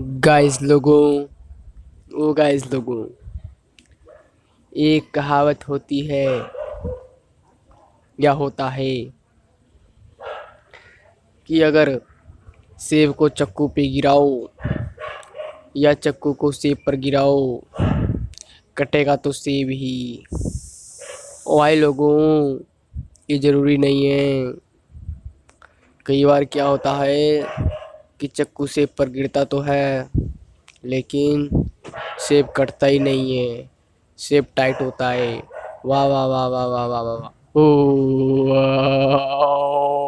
Guys लोगों, एक कहावत होती है या होता है कि अगर सेब को चक्कू पे गिराओ या चक्कू को सेब पर गिराओ, कटेगा तो सेब ही। ओ भाई लोगों, ये जरूरी नहीं है। कई बार क्या होता है कि चक्कू सेब पर गिरता तो है, लेकिन सेब कटता ही नहीं है, सेब टाइट होता है। वाह वाह वाह वाह वाह वाह वाह वाह। ओ वाह।